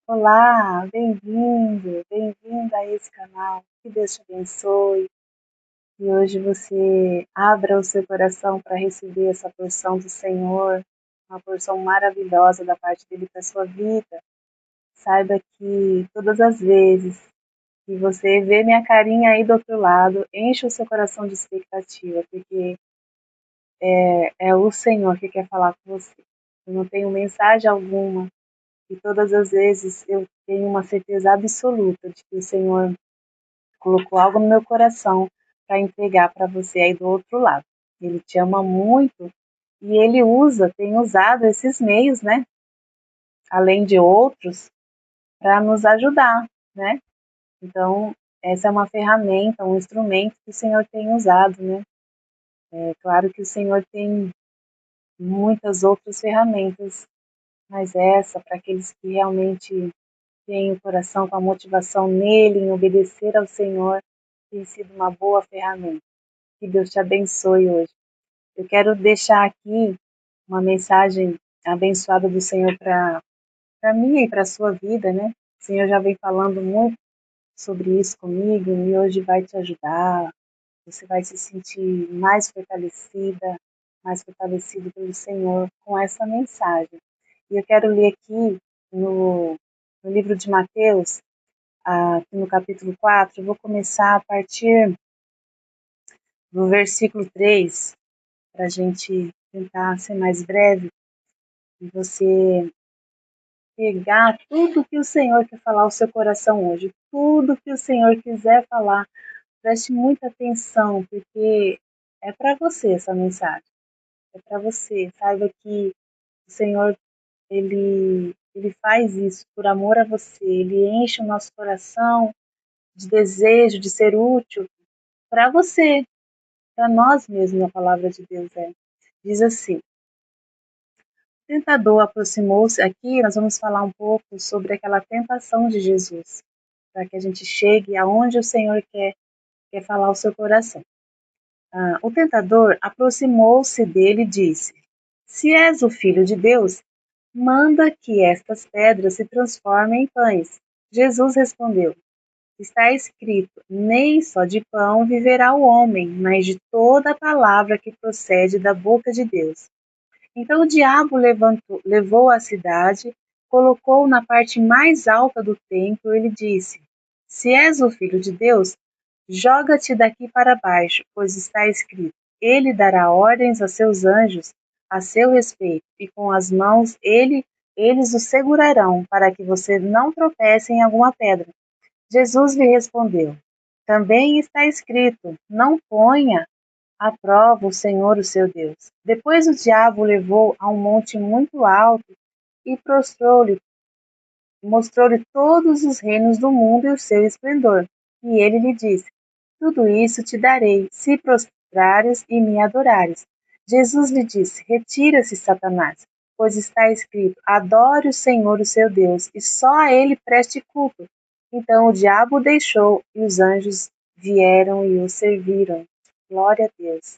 Olá, bem-vindo, bem-vinda a esse canal. Que Deus te abençoe. E hoje você abra o seu coração para receber essa porção do Senhor, uma porção maravilhosa da parte dele para a sua vida. Saiba que todas as vezes que você vê minha carinha aí do outro lado, enche o seu coração de expectativa, porque é o Senhor que quer falar com você. Eu não tenho mensagem alguma. E todas as vezes eu tenho uma certeza absoluta de que o Senhor colocou algo no meu coração para entregar para você aí do outro lado. Ele te ama muito e ele tem usado esses meios, né? Além de outros, para nos ajudar, né? Então, essa é uma ferramenta, um instrumento que o Senhor tem usado, né? É claro que o Senhor tem muitas outras ferramentas, mas essa, para aqueles que realmente têm o coração com a motivação nele, em obedecer ao Senhor, tem sido uma boa ferramenta. Que Deus te abençoe hoje. Eu quero deixar aqui uma mensagem abençoada do Senhor para mim e para a sua vida, né? O Senhor já vem falando muito sobre isso comigo e hoje vai te ajudar. Você vai se sentir mais fortalecida, mais fortalecido pelo Senhor com essa mensagem. E eu quero ler aqui no, no livro de Mateus, aqui no capítulo 4, eu vou começar a partir do versículo 3, para a gente tentar ser mais breve e você pegar tudo que o Senhor quer falar ao seu coração hoje, tudo que o Senhor quiser falar, preste muita atenção, porque é para você essa mensagem, é para você. Saiba que o Senhor, ele faz isso por amor a você, ele enche o nosso coração de desejo de ser útil para você, para nós mesmos, a palavra de Deus diz assim: o tentador aproximou-se. Aqui nós vamos falar um pouco sobre aquela tentação de Jesus, para que a gente chegue aonde o Senhor quer falar ao seu coração. O tentador aproximou-se dele e disse: se és o filho de Deus, manda que estas pedras se transformem em pães. Jesus respondeu: está escrito, nem só de pão viverá o homem, mas de toda a palavra que procede da boca de Deus. Então o diabo levou a cidade, colocou-o na parte mais alta do templo e lhe disse: se és o filho de Deus, joga-te daqui para baixo, pois está escrito: ele dará ordens a seus anjos a seu respeito, e com as mãos eles o segurarão, para que você não tropece em alguma pedra. Jesus lhe respondeu: também está escrito: não ponha aprova o Senhor o seu Deus. Depois o diabo o levou a um monte muito alto e mostrou-lhe todos os reinos do mundo e o seu esplendor. E ele lhe disse: tudo isso te darei, se prostrares e me adorares. Jesus lhe disse: retira-se, Satanás, pois está escrito: adore o Senhor o seu Deus, e só a ele preste culto. Então o diabo o deixou, e os anjos vieram e o serviram. Glória a Deus.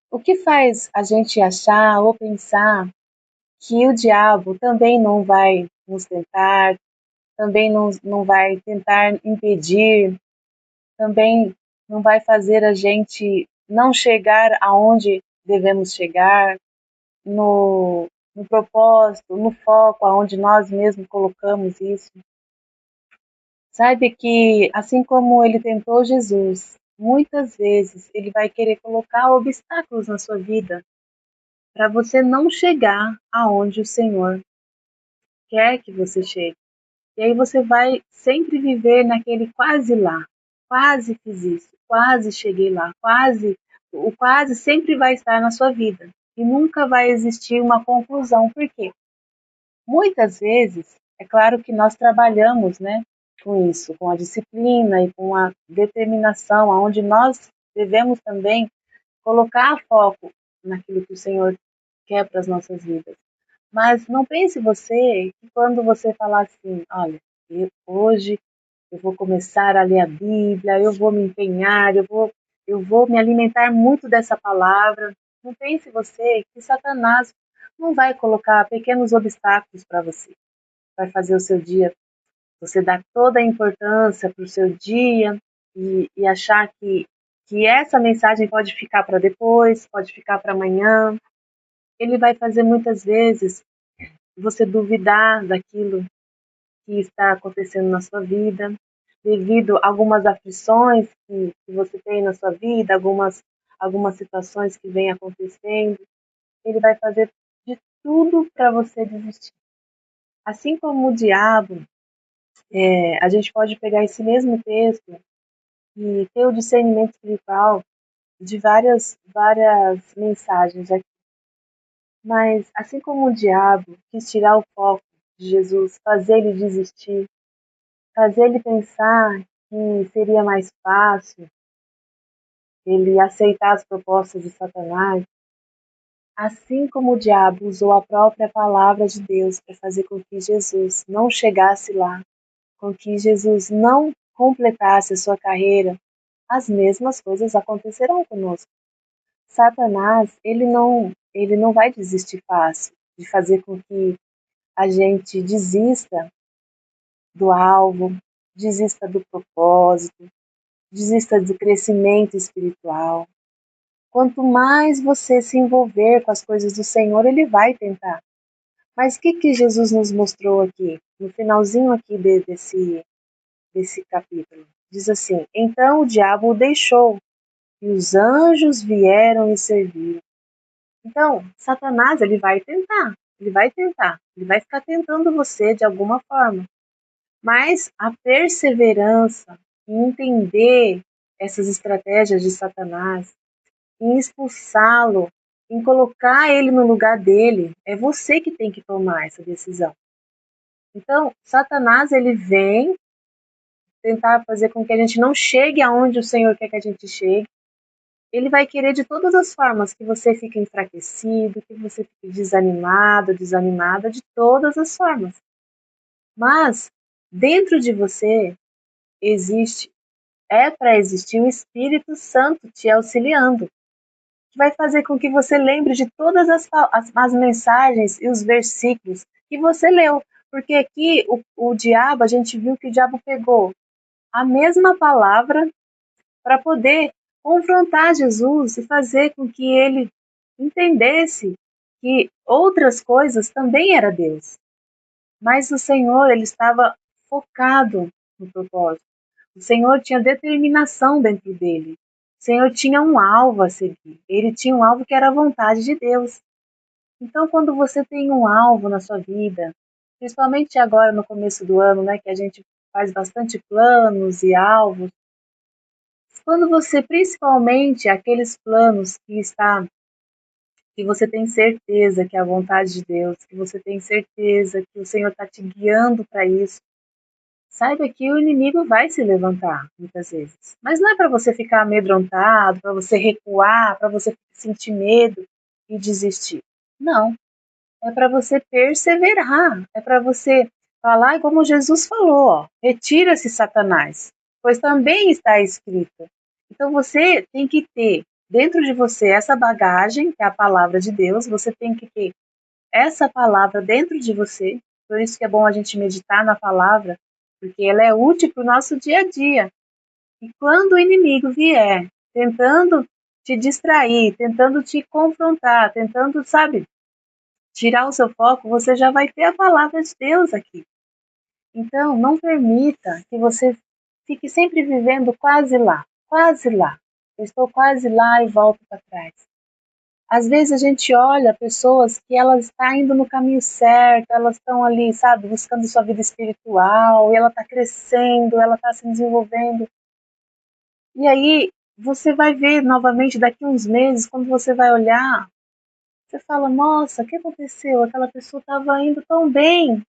O que faz a gente achar ou pensar que o diabo também não vai nos tentar, também não vai tentar impedir, também não vai fazer a gente não chegar aonde devemos chegar, no propósito, no foco, aonde nós mesmos colocamos isso. Saiba que, assim como ele tentou Jesus, muitas vezes ele vai querer colocar obstáculos na sua vida para você não chegar aonde o Senhor quer que você chegue. E aí você vai sempre viver naquele quase lá, quase fiz isso, quase cheguei lá, quase, o quase sempre vai estar na sua vida e nunca vai existir uma conclusão. Por quê? Muitas vezes, é claro que nós trabalhamos, né, com isso, com a disciplina e com a determinação, aonde nós devemos também colocar foco naquilo que o Senhor quer para as nossas vidas. Mas não pense você que quando você falar assim, olha, hoje eu vou começar a ler a Bíblia, eu vou me empenhar, eu vou me alimentar muito dessa palavra. Não pense você que Satanás não vai colocar pequenos obstáculos para você. Vai fazer o seu dia, você dar toda a importância para o seu dia e achar que essa mensagem pode ficar para depois, pode ficar para amanhã. Ele vai fazer muitas vezes você duvidar daquilo que está acontecendo na sua vida, devido a algumas aflições que você tem na sua vida, algumas situações que vêm acontecendo. Ele vai fazer de tudo para você desistir. Assim como o diabo, a gente pode pegar esse mesmo texto e ter o discernimento espiritual de várias mensagens aqui. Mas assim como o diabo quis tirar o foco de Jesus, fazer ele desistir, fazer ele pensar que seria mais fácil ele aceitar as propostas de Satanás, assim como o diabo usou a própria palavra de Deus para fazer com que Jesus não chegasse lá, com que Jesus não completasse a sua carreira, as mesmas coisas acontecerão conosco. Satanás, ele não vai desistir fácil de fazer com que a gente desista do alvo, desista do propósito, desista do crescimento espiritual. Quanto mais você se envolver com as coisas do Senhor, ele vai tentar. Mas o que Jesus nos mostrou aqui, no finalzinho aqui desse capítulo? Diz assim: então o diabo o deixou, e os anjos vieram e serviram. Então, Satanás, ele vai ficar tentando você de alguma forma. Mas a perseverança em entender essas estratégias de Satanás, em expulsá-lo, em colocar ele no lugar dele, é você que tem que tomar essa decisão. Então, Satanás, ele vem tentar fazer com que a gente não chegue aonde o Senhor quer que a gente chegue. Ele vai querer de todas as formas que você fique enfraquecido, que você fique desanimado, desanimada, de todas as formas. Mas, dentro de você, é para existir o Espírito Santo te auxiliando, que vai fazer com que você lembre de todas as mensagens e os versículos que você leu. Porque aqui o diabo, a gente viu que o diabo pegou a mesma palavra para poder confrontar Jesus e fazer com que ele entendesse que outras coisas também era Deus. Mas o Senhor, ele estava focado no propósito. O Senhor tinha determinação dentro dele. O Senhor tinha um alvo a seguir. Ele tinha um alvo que era a vontade de Deus. Então, quando você tem um alvo na sua vida, principalmente agora no começo do ano, né, que a gente faz bastante planos e alvos, quando você, principalmente aqueles planos que você tem certeza que é a vontade de Deus, que você tem certeza que o Senhor está te guiando para isso, saiba que o inimigo vai se levantar muitas vezes. Mas não é para você ficar amedrontado, para você recuar, para você sentir medo e desistir. Não. É para você perseverar. É para você falar como Jesus falou, ó, retira-se Satanás, pois também está escrito. Então você tem que ter dentro de você essa bagagem, que é a palavra de Deus, você tem que ter essa palavra dentro de você. Por isso que é bom a gente meditar na palavra, porque ela é útil para o nosso dia a dia. E quando o inimigo vier tentando te distrair, tentando te confrontar, tentando, sabe, tirar o seu foco, você já vai ter a palavra de Deus aqui. Então, não permita que você fique sempre vivendo quase lá, quase lá. Eu estou quase lá e volto para trás. Às vezes a gente olha pessoas que elas estão indo no caminho certo, elas estão ali, sabe, buscando sua vida espiritual, e ela está crescendo, ela está se desenvolvendo. E aí você vai ver novamente daqui uns meses, quando você vai olhar, você fala, nossa, o que aconteceu? Aquela pessoa estava indo tão bem,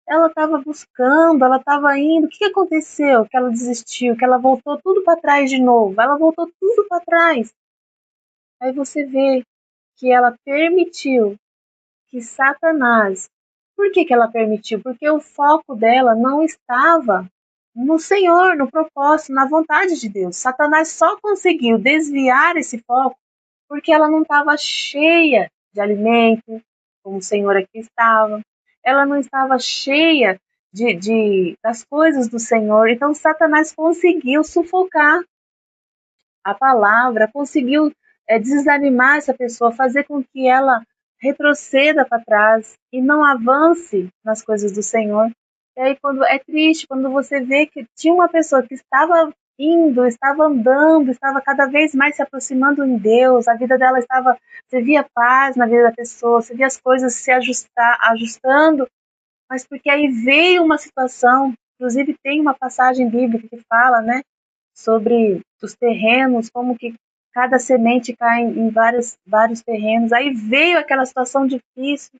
ela estava buscando, ela estava indo, o que aconteceu? Que ela desistiu, que ela voltou tudo para trás de novo, ela voltou tudo para trás. Aí você vê que ela permitiu que Satanás. Por que ela permitiu? Porque o foco dela não estava no Senhor, no propósito, na vontade de Deus. Satanás só conseguiu desviar esse foco porque ela não estava cheia de alimento, como o Senhor aqui estava. Ela não estava cheia das coisas do Senhor. Então, Satanás conseguiu sufocar a palavra, conseguiu desanimar essa pessoa, fazer com que ela retroceda para trás e não avance nas coisas do Senhor. E aí, quando é triste, quando você vê que tinha uma pessoa que estava indo, estava andando, estava cada vez mais se aproximando em Deus, a vida dela estava, você via paz na vida da pessoa, você via as coisas se ajustando, mas porque aí veio uma situação, inclusive tem uma passagem bíblica que fala, né, sobre os terrenos, como que cada semente cai em vários terrenos. Aí veio aquela situação difícil.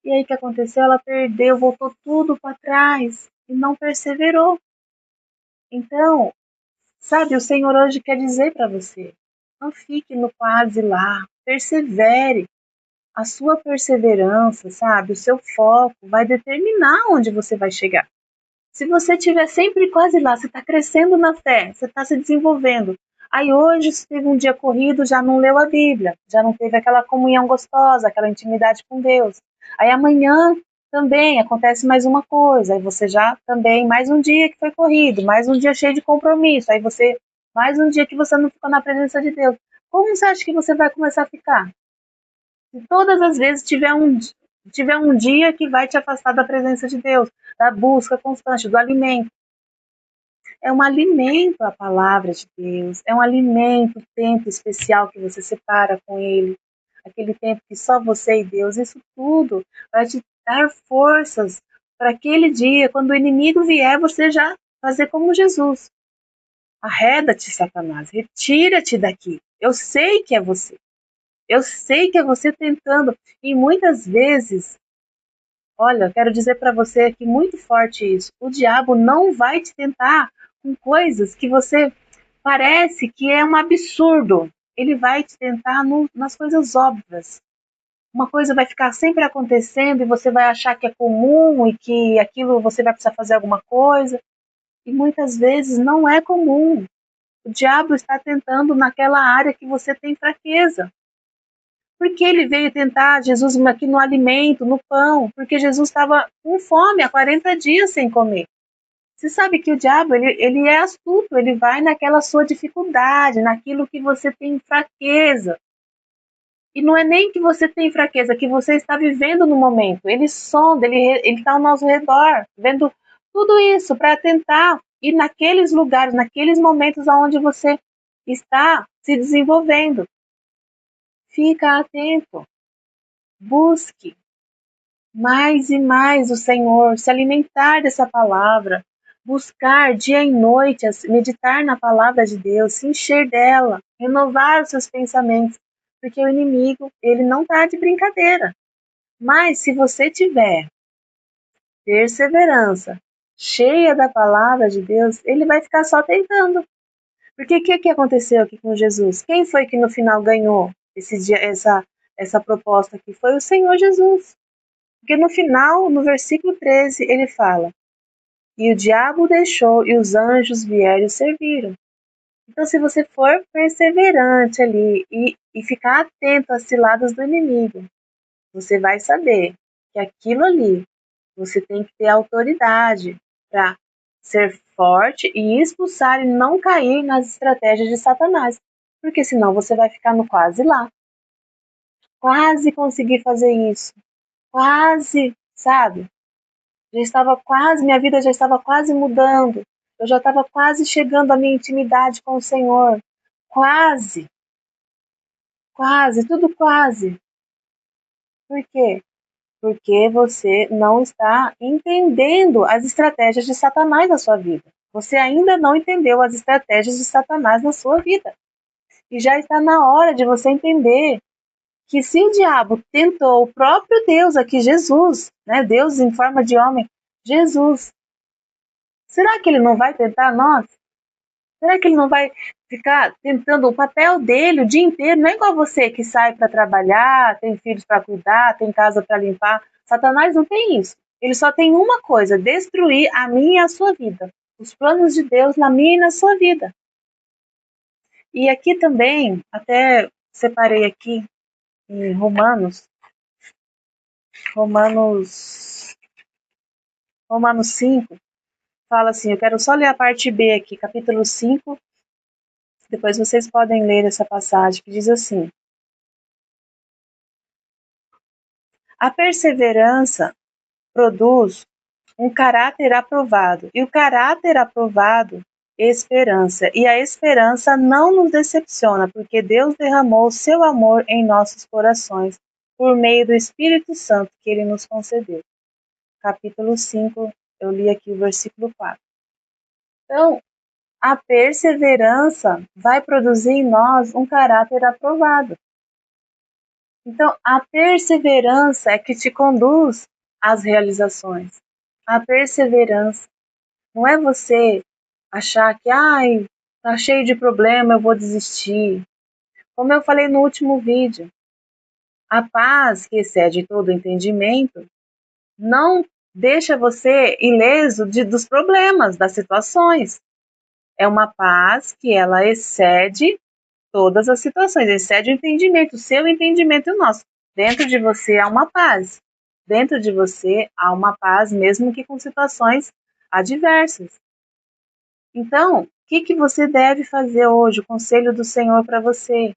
E aí o que aconteceu? Ela perdeu, voltou tudo para trás e não perseverou. Então, sabe, o Senhor hoje quer dizer para você: não fique no quase lá, persevere. A sua perseverança, sabe, o seu foco vai determinar onde você vai chegar. Se você estiver sempre quase lá, você está crescendo na fé, você está se desenvolvendo. Aí hoje você teve um dia corrido, já não leu a Bíblia, já não teve aquela comunhão gostosa, aquela intimidade com Deus. Aí amanhã também acontece mais uma coisa, aí você já também, mais um dia que foi corrido, mais um dia cheio de compromisso, aí você, mais um dia que você não ficou na presença de Deus. Como você acha que você vai começar a ficar? Se todas as vezes tiver um dia que vai te afastar da presença de Deus, da busca constante, do alimento. É um alimento a palavra de Deus, é um alimento, tempo especial que você separa com Ele, aquele tempo que só você e Deus, isso tudo vai te dar forças para aquele dia, quando o inimigo vier, você já fazer como Jesus. Arreda-te, Satanás, retira-te daqui. Eu sei que é você. Eu sei que é você tentando. E muitas vezes, olha, eu quero dizer para você aqui muito forte isso. O diabo não vai te tentar com coisas que você parece que é um absurdo. Ele vai te tentar nas coisas óbvias. Uma coisa vai ficar sempre acontecendo e você vai achar que é comum e que aquilo você vai precisar fazer alguma coisa. E muitas vezes não é comum. O diabo está tentando naquela área que você tem fraqueza. Porque ele veio tentar Jesus aqui no alimento, no pão, porque Jesus estava com fome há 40 dias sem comer. Você sabe que o diabo, ele é astuto, ele vai naquela sua dificuldade, naquilo que você tem fraqueza. E não é nem que você tem fraqueza, que você está vivendo no momento. Ele sonda, ele está ao nosso redor, vendo tudo isso para tentar ir naqueles lugares, naqueles momentos onde você está se desenvolvendo. Fica atento, busque mais e mais o Senhor, se alimentar dessa palavra, buscar dia e noite, meditar na palavra de Deus, se encher dela, renovar os seus pensamentos, porque o inimigo, ele não está de brincadeira. Mas se você tiver perseverança, cheia da palavra de Deus, ele vai ficar só tentando. Porque o que aconteceu aqui com Jesus? Quem foi que no final ganhou essa proposta aqui? Foi o Senhor Jesus. Porque no final, no versículo 13, ele fala: e o diabo deixou e os anjos vieram e serviram. Então, se você for perseverante ali e ficar atento às ciladas do inimigo, você vai saber que aquilo ali você tem que ter autoridade para ser forte e expulsar e não cair nas estratégias de Satanás. Porque senão você vai ficar no quase lá. Quase consegui fazer isso. Quase, sabe? Já estava quase, minha vida já estava quase mudando. Eu já estava quase chegando à minha intimidade com o Senhor. Quase, quase, tudo quase. Por quê? Porque você não está entendendo as estratégias de Satanás na sua vida. Você ainda não entendeu as estratégias de Satanás na sua vida. E já está na hora de você entender que se o diabo tentou o próprio Deus aqui, Jesus, né, Deus em forma de homem, Jesus, será que ele não vai tentar nós? Será que ele não vai ficar tentando o papel dele o dia inteiro? Não é igual você que sai para trabalhar, tem filhos para cuidar, tem casa para limpar. Satanás não tem isso. Ele só tem uma coisa: destruir a minha e a sua vida. Os planos de Deus na minha e na sua vida. E aqui também, até separei aqui, em Romanos 5, fala assim, eu quero só ler a parte B aqui, capítulo 5, depois vocês podem ler essa passagem, que diz assim: a perseverança produz um caráter aprovado, e o caráter aprovado, esperança, e a esperança não nos decepciona, porque Deus derramou o seu amor em nossos corações, por meio do Espírito Santo que Ele nos concedeu. Capítulo 5, eu li aqui o versículo 4. Então, a perseverança vai produzir em nós um caráter aprovado. Então, a perseverança é que te conduz às realizações. A perseverança não é você achar que, ai, tá cheio de problema, eu vou desistir. Como eu falei no último vídeo, a paz que excede todo entendimento não deixa você ileso dos problemas, das situações. É uma paz que ela excede todas as situações, excede o entendimento, o seu entendimento e o nosso. Dentro de você há uma paz. Dentro de você há uma paz, mesmo que com situações adversas. Então, o que você deve fazer hoje? O conselho do Senhor para você.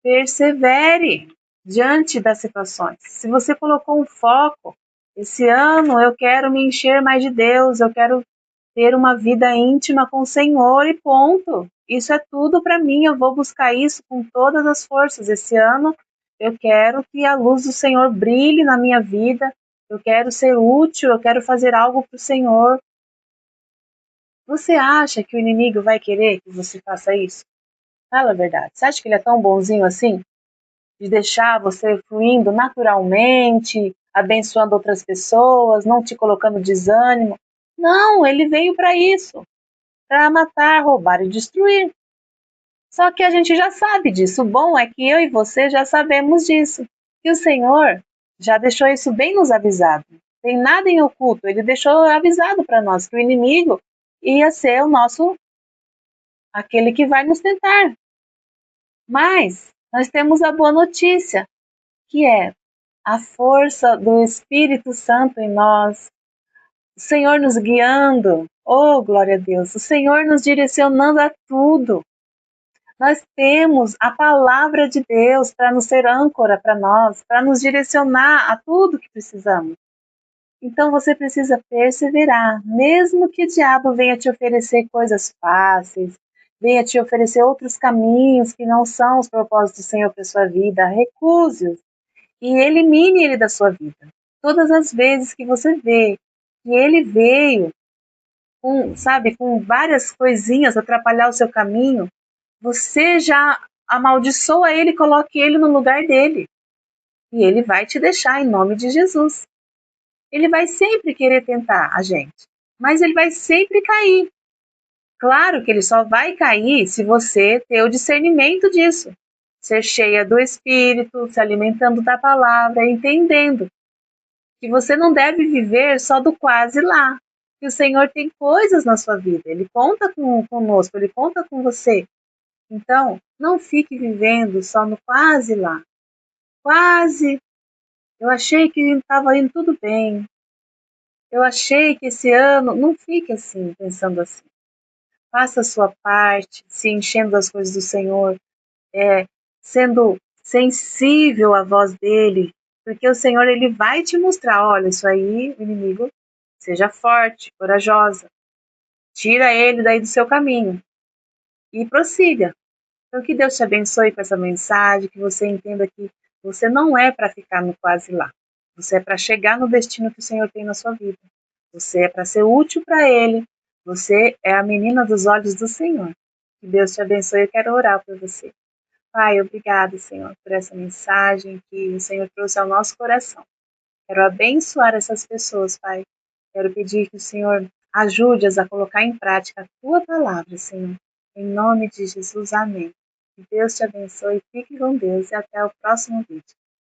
Persevere diante das situações. Se você colocou um foco, esse ano eu quero me encher mais de Deus, eu quero ter uma vida íntima com o Senhor e ponto. Isso é tudo para mim, eu vou buscar isso com todas as forças. Esse ano eu quero que a luz do Senhor brilhe na minha vida, eu quero ser útil, eu quero fazer algo para o Senhor. Você acha que o inimigo vai querer que você faça isso? Fala a verdade. Você acha que ele é tão bonzinho assim? De deixar você fluindo naturalmente, abençoando outras pessoas, não te colocando desânimo? Não, ele veio para isso, para matar, roubar e destruir. Só que a gente já sabe disso. O bom é que eu e você já sabemos disso. E o Senhor já deixou isso bem nos avisado. Tem nada em oculto. Ele deixou avisado para nós que o inimigo ia ser o nosso, aquele que vai nos tentar. Mas nós temos a boa notícia, que é a força do Espírito Santo em nós, o Senhor nos guiando, oh glória a Deus, o Senhor nos direcionando a tudo. Nós temos a palavra de Deus para nos ser âncora para nós, para nos direcionar a tudo que precisamos. Então você precisa perseverar, mesmo que o diabo venha te oferecer coisas fáceis, venha te oferecer outros caminhos que não são os propósitos do Senhor para sua vida, recuse-os e elimine ele da sua vida. Todas as vezes que você vê que ele veio com várias coisinhas atrapalhar o seu caminho, você já amaldiçoa ele, coloque ele no lugar dele. E ele vai te deixar em nome de Jesus. Ele vai sempre querer tentar a gente, mas ele vai sempre cair. Claro que ele só vai cair se você ter o discernimento disso. Ser cheia do Espírito, se alimentando da palavra, entendendo que você não deve viver só do quase lá. Que o Senhor tem coisas na sua vida, Ele conta conosco, Ele conta com você. Então, não fique vivendo só no quase lá. Quase, eu achei que estava indo tudo bem. Eu achei que esse ano, não fique assim, pensando assim. Faça a sua parte, se enchendo das coisas do Senhor, sendo sensível à voz dele, porque o Senhor ele vai te mostrar, olha, isso aí, o inimigo, seja forte, corajosa, tira ele daí do seu caminho e prossiga. Então que Deus te abençoe com essa mensagem, que você entenda que você não é para ficar no quase lá. Você é para chegar no destino que o Senhor tem na sua vida. Você é para ser útil para Ele. Você é a menina dos olhos do Senhor. Que Deus te abençoe. Eu quero orar por você. Pai, obrigado, Senhor, por essa mensagem que o Senhor trouxe ao nosso coração. Quero abençoar essas pessoas, Pai. Quero pedir que o Senhor ajude-as a colocar em prática a Tua palavra, Senhor. Em nome de Jesus, amém. Que Deus te abençoe, fique com Deus e até o próximo vídeo.